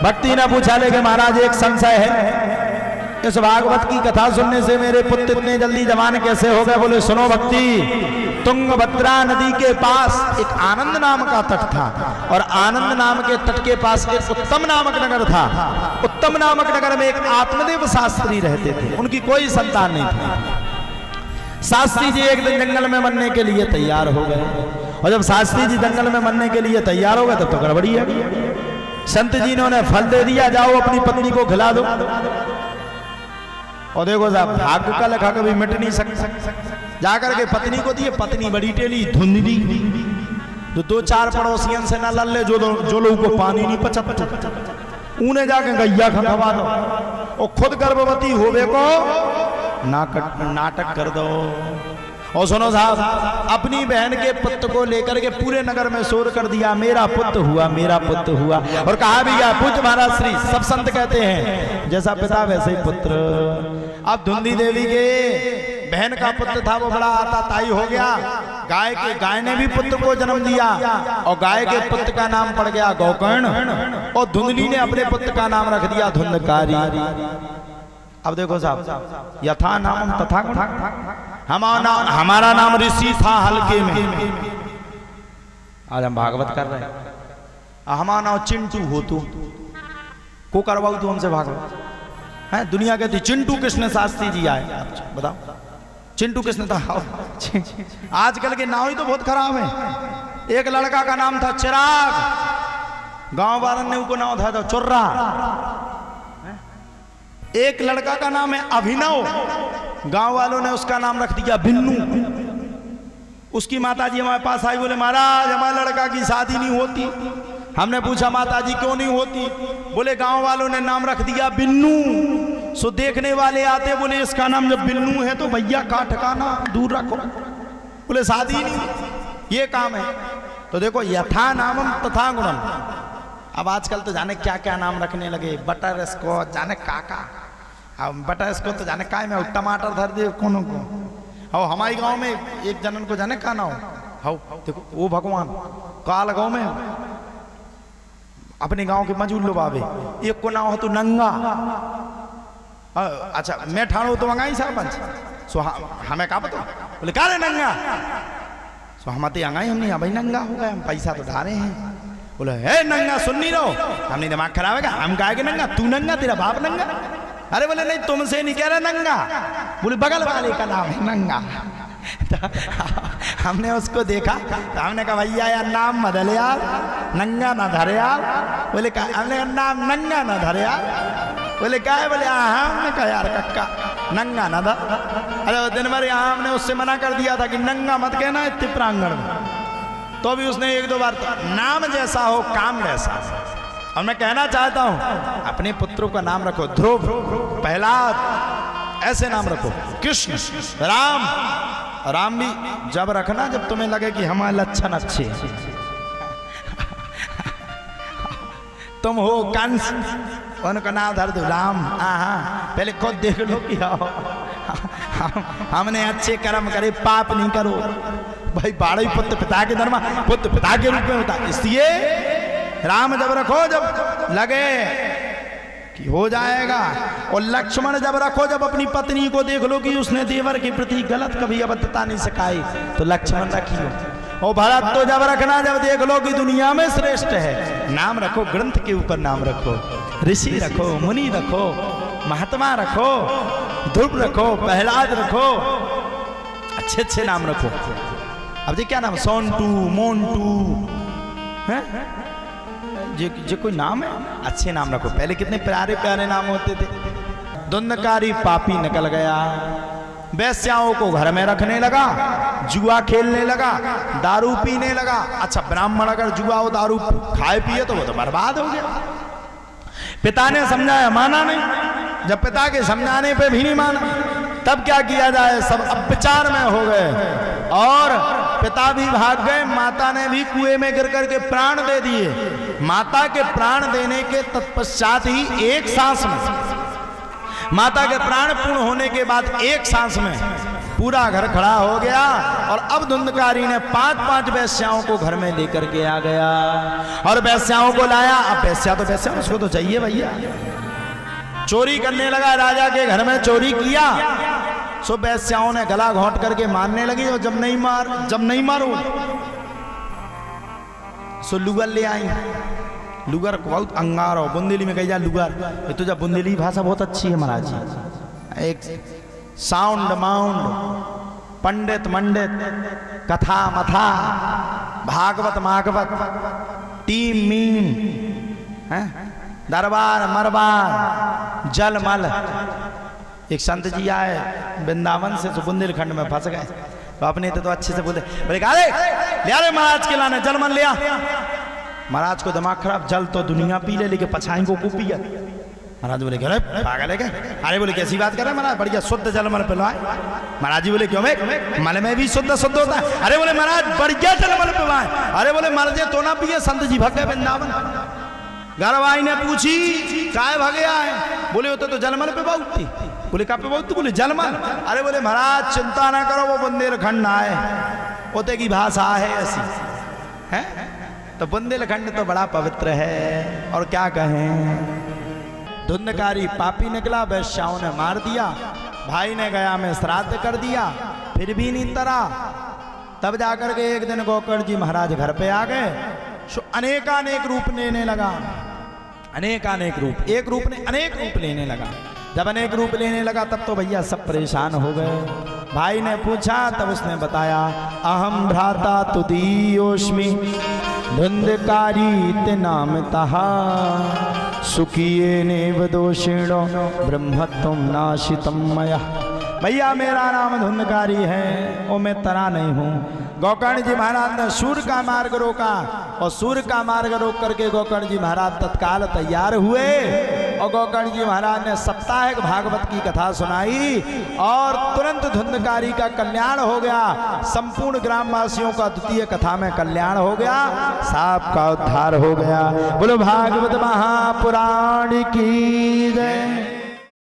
भक्ति ने पूछा लेकिन महाराज एक संशय है, इस भागवत की कथा सुनने से मेरे पुत्र इतने जल्दी जवान कैसे हो गए? बोले सुनो भक्ति, तुंगभद्रा नदी के पास एक आनंद नाम का तट था और आनंद नाम के तट के पास एक उत्तम नामक नगर था। उत्तम नामक नगर में एक आत्मदेव शास्त्री रहते थे, उनकी कोई संतान नहीं थी। शास्त्री जी एक दिन जंगल में मरने के लिए तैयार हो गए और जब शास्त्री जी जंगल में मरने के लिए तैयार हो गए तब तो गड़बड़ी है। संत जी ने उन्हें फल दे दिया, जाओ अपनी पत्नी को खिला दो। और देखो साहब, भाग्य का लेखा कभी मिट नहीं सकता। जाकर के पत्नी को दिए, पत्नी बड़ी टेली धुंधली, तो दो चार पड़ोसियन से ना लड़ ले जो लोगों को पानी नहीं पचत, उन्हें जाके गैया खवा दो और खुद गर्भवती होवे को नाटक कर दो। और सुनो साहब, अपनी बहन के पुत्र को लेकर के पूरे नगर में शोर कर दिया, मेरा पुत्र हुआ, मेरा पुत्र हुआ। और कहा भी गया, पूज्य महाराज श्री सब संत कहते हैं जैसा पिता वैसे ही पुत्र। अब धुंधी देवी के बहन का पुत्र था, वो बड़ा आताताई हो गया। गाय ने भी पुत्र को जन्म दिया और गाय के पुत्र का नाम पड़ गया गोकर्ण और धुंधली ने अपने पुत्र का नाम रख दिया धुंधकारी। अब देखो साहब, यथा नाम तथा गुण। हमारा नाम ऋषि था हल्के में, आज हम भागवत कर रहे हैं। हमारा नाम चिंटू हो, तू को करवाऊ तू हमसे भागवत है? दुनिया कहती चिंटू कृष्ण शास्त्री जी आए, बताओ चिंटू कृष्ण था। आजकल के नाम ही तो बहुत खराब है। एक लड़का का नाम था चिराग, गांव वालों ने उनको नाम था चुर्रा। एक लड़का का नाम है अभिनव, गांव वालों ने उसका नाम रख दिया बिन्नू। उसकी माताजी हमारे पास आई, बोले महाराज हमारे लड़का की शादी नहीं होती। हमने पूछा माताजी क्यों नहीं होती? बोले गांव वालों ने नाम रख दिया बिन्नू। सो देखने वाले आते, बोले इसका नाम जब बिन्नू है तो भैया का ठिकाना दूर रखो। बोले शादी नहीं, ये काम है। तो देखो यथा नामम तथा गुणम। अब आजकल तो जाने क्या क्या नाम रखने लगे, बटर स्कॉच जाने काका। अब बटर स्कॉच तो जाने काय में टमाटर धर दे कोनो को। और हमारे गांव में एक जनन को जाने का ना हो, देखो वो भगवान काल गांव में अपने गांव के मजूर लोग आवे, एक को नाम हो तो नंगा। अच्छा मैं ठाणो तो मंगाई सरपंच, सो हमें का पता? बोले का रे नंगा? सो हम आते अंगाई, हमने भाई नंगा हो गए, हम पैसा तो ढारे हैं। बोले हे नंगा सुन नहीं रहो, हमने दिमाग खराब है क्या? हम कहा कि नंगा, तू नंगा, तेरा बाप नंगा? अरे बोले नहीं तुमसे नहीं कह रहा नंगा, बोले बगल वाले का नाम है नंगा। तो हमने उसको देखा तो हमने कहा भैया यार नाम बदल यार, नंगा ना धरे यार। बोले का? हमने नाम नंगा ना धरे यार। बोले क्या है? बोले हमने कहा यार कक्का नंगा ना धर। अरे दिन भर यहाँ हमने उससे मना कर दिया था कि नंगा मत कहना इतने प्रांगण में, तो भी उसने एक दो बार तो नाम जैसा हो काम वैसा। और मैं कहना चाहता हूं अपने पुत्रों का नाम रखो, ध्रुव, प्रहलाद, ऐसे नाम रखो, कृष्ण, राम। राम भी जब रखना जब तुम्हें लगे कि हमारे लक्षण अच्छे हैं। तुम हो कंस, उनका नाम धर दो राम। पहले खुद देख लो कि हमने अच्छे कर्म करे, पाप नहीं करो। भाई बाड़ा पुत्र पिता के धर्म, पुत्र पिता के रूप में होता, इसलिए राम जब रखो जब लगे कि हो जाएगा। और लक्ष्मण जब रखो जब अपनी पत्नी को देख लो कि उसने देवर के प्रति गलत कभी अबद्धता नहीं सिखाई, तो लक्ष्मण रखियो। और भरत तो जब रखना जब देख लो कि दुनिया में श्रेष्ठ है। नाम रखो, ग्रंथ के ऊपर नाम रखो, ऋषि रखो, मुनि रखो, महात्मा रखो, ध्रुव रखो, प्रहलाद रखो, अच्छे अच्छे नाम रखो। अब जी क्या नाम, सोनटू, मोन्टू है, जो कोई नाम है अच्छे नाम रखो। पहले कितने प्यारे प्यारे नाम होते थे। धुंधकारी पापी निकल गया, वैश्याओं को घर में रखने लगा, जुआ खेलने लगा, दारू पीने लगा। अच्छा ब्राह्मण अगर जुआ और दारू खाए पिए तो वो तो बर्बाद हो गया। पिता ने समझाया, माना नहीं। जब पिता के समझाने पे भी नहीं माना, तब क्या किया जाए, सब अब विचार में हो गए और पिता भी भाग गए। माता ने भी कुएं में गिर करके प्राण दे दिए। माता के प्राण देने के तत्पश्चात ही एक सांस में, माता के प्राण पूर्ण होने के बाद एक सांस में पूरा घर खड़ा हो गया और अब धुंधकारी ने 5-5 वेश्याओं को घर में लेकर के आ गया और वेश्याओं को लाया। अब वेश्या तो वेश्या, उसको तो चाहिए भैया। चोरी करने लगा, राजा के घर में चोरी किया। सो वेश्याओं ने गला घोंट करके मारने लगी और जब नहीं मारो सो लुगर ले आई। लुगर बहुत अंगार हो, बुंदेली में कही जा लुगर। तो जब बुंदेली भाषा बहुत अच्छी है महाराज जी, एक साउंड माउंड, पंडित मंडित, कथा मथा, भागवत मागवत, टीम मीम, दरबार मरबार, जलमल। एक संत जी आए वृंदावन से, तो बुंदेलखंड में फंस गए। तो अपने तो अच्छे से बोले, बोले ले महाराज के लाने जलमल लिया। महाराज को दिमाग खराब, जल तो दुनिया पी ले लेकिन पछाई को पिया। महाराज बोले अरे पागल है क्या? अरे बोले कैसी बात कर रहे हैं महाराज, बढ़िया शुद्ध जलमल पिलवाए। महाराज जी बोले क्यों भाई, मल में भी शुद्ध होता है। अरे बोले महाराज बढ़िया जलमल पिलवाए। अरे बोले मर जे तो ना पिए, संत जी भग गए वृंदावन। घरवाई ने पूछी काय भगे आए? बोले होते तो जलमल पे बहुत थी। बोले का पे बहुत? बोले जलमल। अरे बोले महाराज चिंता ना करो, वो बुंदेलखंड आए, ओते की भाषा है ऐसी है। तो बुंदेलखंड तो बड़ा पवित्र है और क्या कहें। धुंधकारी पापी निकला, वेश्याओं ने मार दिया। भाई ने गया में श्राद्ध कर दिया, फिर भी नहीं तरा। तब जाकर के एक दिन गोकर्ण जी महाराज घर पे आ गए। अनेकानेक रूप लेने लगा, अनेकानेक रूप, एक रूप ने अनेक रूप लेने लगा। जब अनेक रूप लेने लगा तब तो भैया सब परेशान हो गए। भाई ने पूछा, तब उसने बताया अहम भ्राता तुदीयोस्मि धुंधकारी ते नाम तहा सुखिये नेव दोषिणो ब्रह्मत्वं नाशितम मया। भैया मेरा नाम धुंधकारी है और मैं तरा नहीं हूँ। गोकर्ण जी महाराज ने सूर्य का मार्ग रोका और सूर्य का मार्ग रोक करके गोकर्ण जी महाराज तत्काल तैयार हुए और गोकर्ण जी महाराज ने साप्ताहिक भागवत की कथा सुनाई और तुरंत धुंधकारी का कल्याण हो गया। संपूर्ण ग्रामवासियों का द्वितीय कथा में कल्याण हो गया, सांप का उद्धार हो गया। बोलो भागवत महापुराण की जय।